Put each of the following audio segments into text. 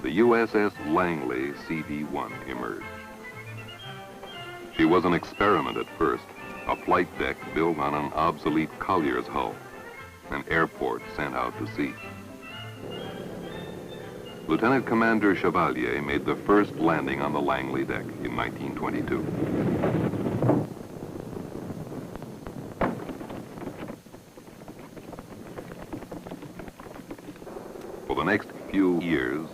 the USS Langley CV-1 emerged. She was an experiment at first, a flight deck built on an obsolete collier's hull, an airport sent out to sea. Lieutenant Commander Chevalier made the first landing on the Langley deck in 1922. For the next few years,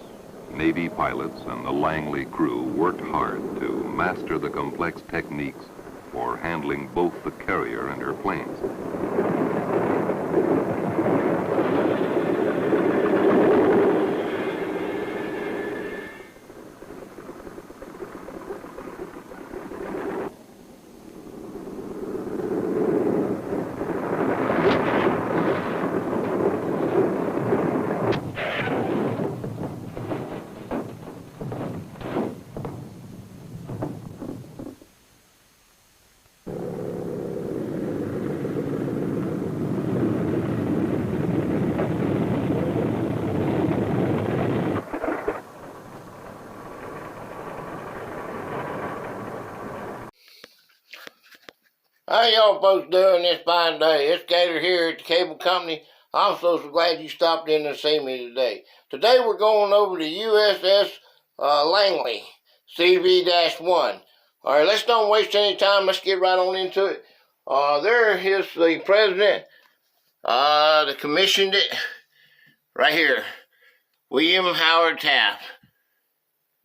Navy pilots and the Langley crew worked hard to master the complex techniques for handling both the carrier and her planes. How y'all folks doing this fine day? It's Gator here at the cable company. I'm so glad you stopped in to see me today. Today we're going over the USS Langley CV-1. All right, let's don't waste any time. Let's get right on into it. There is the president that commissioned it right here, William Howard Taft.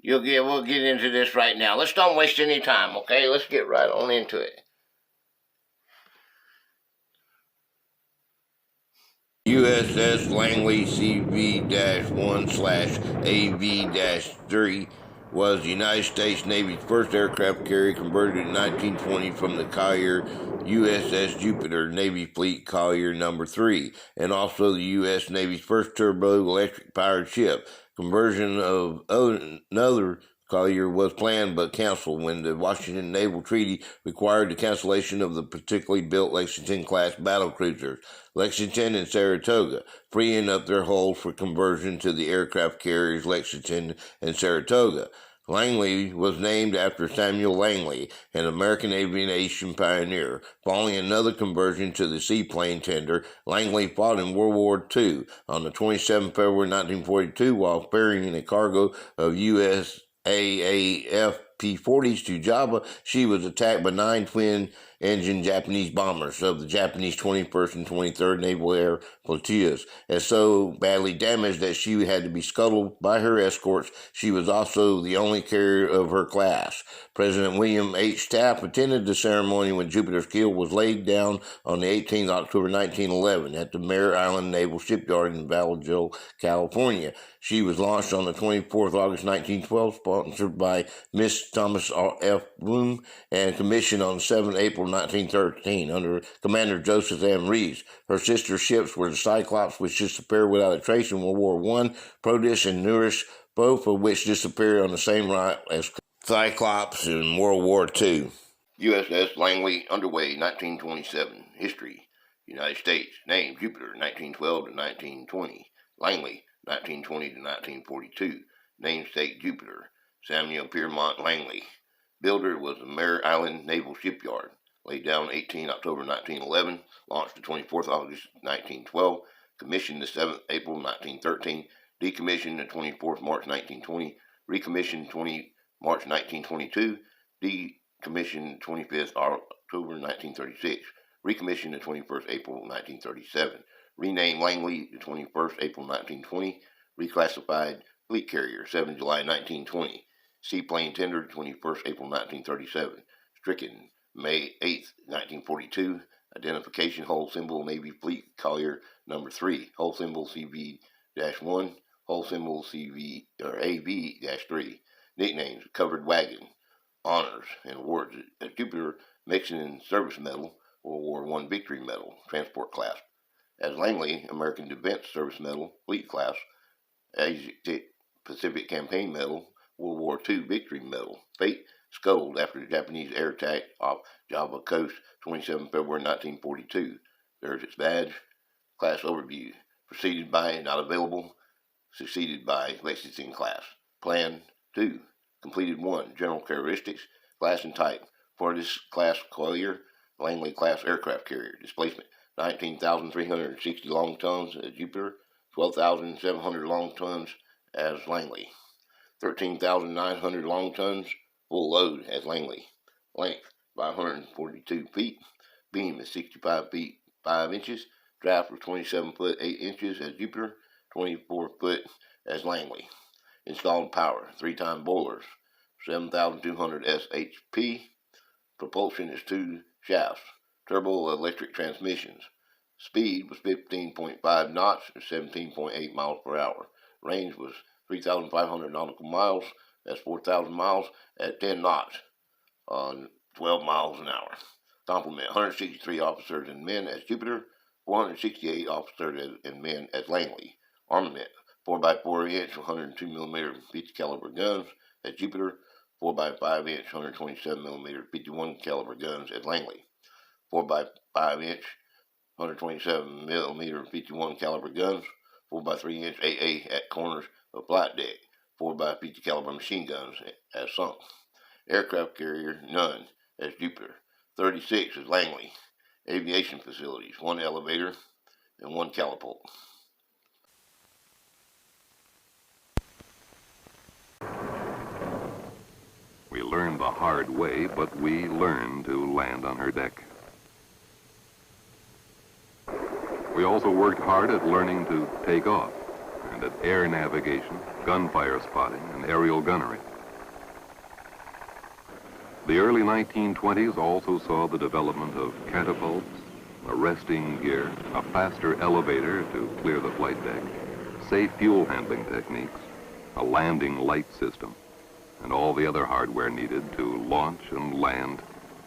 We'll get into this right now. Let's don't waste any time, okay? Let's get right on into it. USS Langley CV-1/AV-3 was the United States Navy's first aircraft carrier converted in 1920 from the collier USS Jupiter, Navy Fleet Collier No. 3, and also the U.S. Navy's first turbo-electric powered ship. Conversion of another collier was planned but canceled when the Washington Naval Treaty required the cancellation of the particularly built Lexington-class battlecruisers, Lexington and Saratoga, freeing up their holds for conversion to the aircraft carriers Lexington and Saratoga. Langley was named after Samuel Langley, an American aviation pioneer. Following another conversion to the seaplane tender, Langley fought in World War II. On the 27th of February 1942, while ferrying a cargo of USAAF P-40s to Java, she was attacked by 9 twin-engine Japanese bombers of the Japanese 21st and 23rd Naval Air Flotillas, and so badly damaged that she had to be scuttled by her escorts. She was also the only carrier of her class. President William H. Taft attended the ceremony when Jupiter's keel was laid down on the 18th of October 1911 at the Mare Island Naval Shipyard in Vallejo, California. She was launched on the 24th of August 1912, sponsored by Miss Thomas F. Bloom, and commissioned on 7th April 1913 under Commander Joseph M. Reeves. Her sister ships were the Cyclops, which disappeared without a trace in World War I, Proteus and Nourish, both of which disappeared on the same route as Cyclops in World War II. USS Langley underway 1927. History: United States. Name: Jupiter, 1912 to 1920. Langley, 1920 to 1942. Namesake: Jupiter. Samuel Piermont Langley. Builder was the Mare Island Naval Shipyard. Laid down 18 October 1911. Launched the 24th August 1912. Commissioned the 7th April 1913. Decommissioned the 24th March 1920. Recommissioned 20 March 1922. Decommissioned 25th October 1936. Recommissioned the 21st April 1937. Renamed Langley the 21st April 1920. Reclassified fleet carrier 7 July 1920. Seaplane tender 21st April 1937. Stricken May 8th 1942. Identification hull symbol Navy Fleet Collier No. 3. Hull symbol CV-1. Hull symbol AV-3. Nicknames: Covered Wagon. Honors and awards: Jupiter Mexican Service Medal, World War I Victory Medal, Transport Class. As Langley, American Defense Service Medal, Fleet Class. Asia Pacific Campaign Medal, World War II Victory Medal. Fate: Sculled after the Japanese air attack off Java Coast, 27 February 1942. There's its badge. Class overview. Preceded by: not available. succeeded by Lexington class. Plan 2. Completed 1. General characteristics, class and type. For this class Collier, Langley class aircraft carrier. Displacement 19,360 long tons as Jupiter, 12,700 long tons as Langley. 13,900 long tons full load as Langley. Length 542 feet. Beam is 65 feet 5 inches. Draft was 27 foot 8 inches as Jupiter, 24 foot as Langley. Installed power 3-time boilers, 7,200 shp. Propulsion is 2 shafts. Turbo electric transmissions. Speed was 15.5 knots or 17.8 miles per hour. Range was 3,500 nautical miles. That's 4,000 miles at 10 knots on 12 miles an hour. Complement 163 officers and men as Jupiter, 468 officers and men as Langley. Armament 4x4 inch 102 millimeter 50 caliber guns as Jupiter, 4x5 inch 127 millimeter 51 caliber guns at Langley. 4x5 inch 127 millimeter 51 caliber guns, 4x3 inch AA at corners of flight deck, 4x50 caliber machine guns as sunk. Aircraft carrier, none as Jupiter. 36 as Langley. Aviation facilities, 1 elevator and 1 catapult. We learned the hard way, but we learned to land on her deck. We also worked hard at learning to take off and at air navigation, gunfire spotting, and aerial gunnery. The early 1920s also saw the development of catapults, arresting gear, a faster elevator to clear the flight deck, safe fuel handling techniques, a landing light system, and all the other hardware needed to launch and land,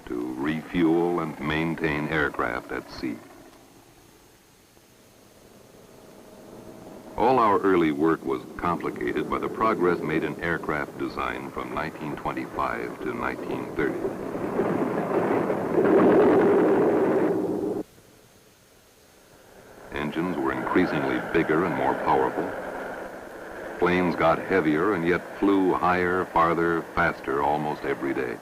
to refuel and maintain aircraft at sea. All our early work was complicated by the progress made in aircraft design from 1925 to 1930. Engines were increasingly bigger and more powerful. Planes got heavier and yet flew higher, farther, faster almost every day.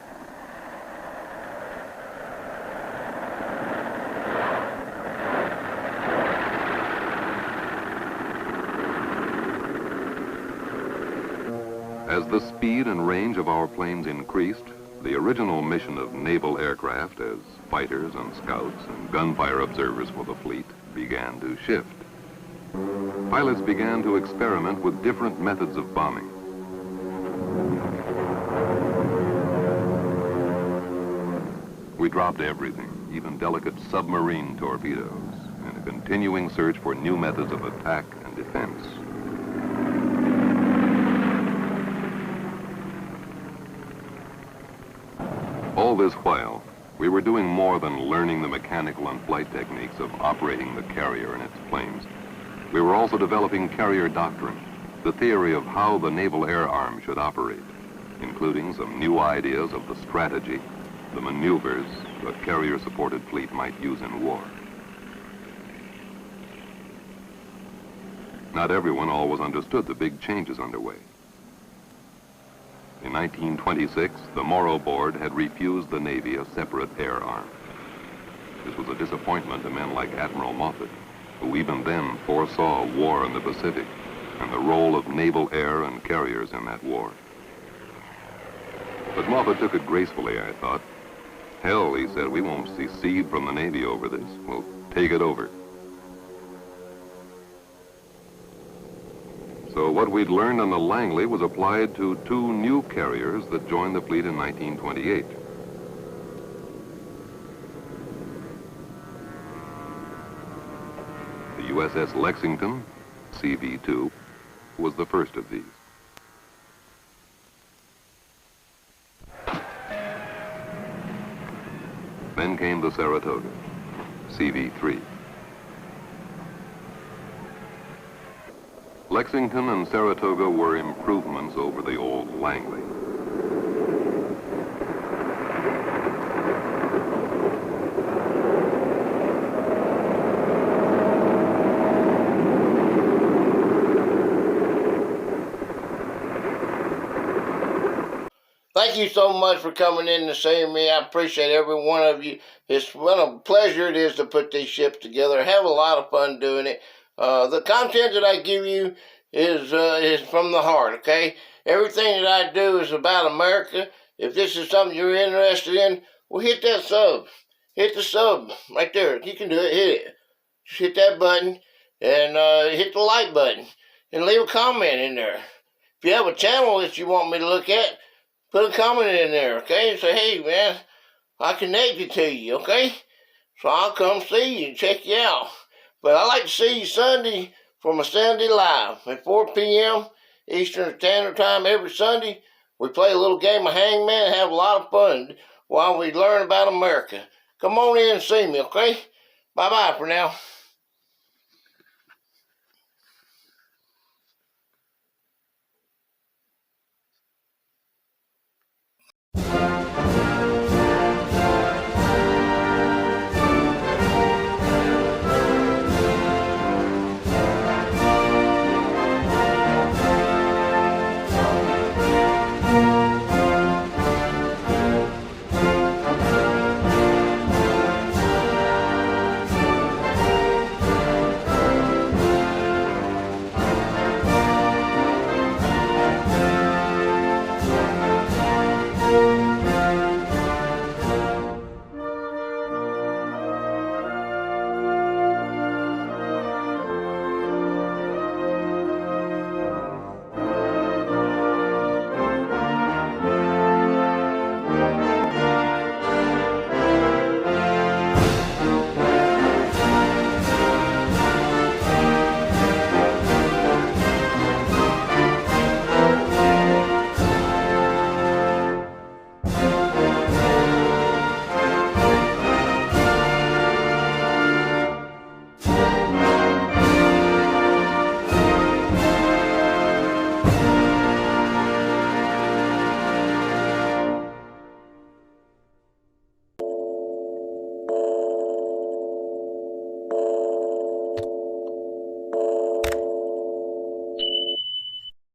As the speed and range of our planes increased, the original mission of naval aircraft as fighters and scouts and gunfire observers for the fleet began to shift. Pilots began to experiment with different methods of bombing. We dropped everything, even delicate submarine torpedoes, in a continuing search for new methods of attack and defense. All this while, we were doing more than learning the mechanical and flight techniques of operating the carrier and its planes. We were also developing carrier doctrine, the theory of how the naval air arm should operate, including some new ideas of the strategy, the maneuvers the carrier-supported fleet might use in war. Not everyone always understood the big changes underway. In 1926, the Morrow Board had refused the Navy a separate air arm. This was a disappointment to men like Admiral Moffett, who even then foresaw war in the Pacific and the role of naval air and carriers in that war. But Moffett took it gracefully, I thought. Hell, he said, we won't secede from the Navy over this. We'll take it over. So what we'd learned on the Langley was applied to 2 new carriers that joined the fleet in 1928. The USS Lexington CV-1 was the first of these. Then came the Saratoga, CV-3. Lexington and Saratoga were improvements over the old Langley. Thank you so much for coming in and seeing me. I appreciate every one of you. It's what a pleasure it is to put these ships together. Have a lot of fun doing it. The content that I give you is from the heart, okay? Everything that I do is about America. If this is something you're interested in, well, hit that sub. Hit the sub right there. You can do it. Hit it. Just hit that button and hit the like button and leave a comment in there. If you have a channel that you want me to look at, put a comment in there, okay? And say, hey, man, I connected to you, okay? So I'll come see you and check you out. But I like to see you Sunday for my Sunday Live at 4 p.m. Eastern Standard Time every Sunday. We play a little game of hangman and have a lot of fun while we learn about America. Come on in and see me, okay? Bye-bye for now.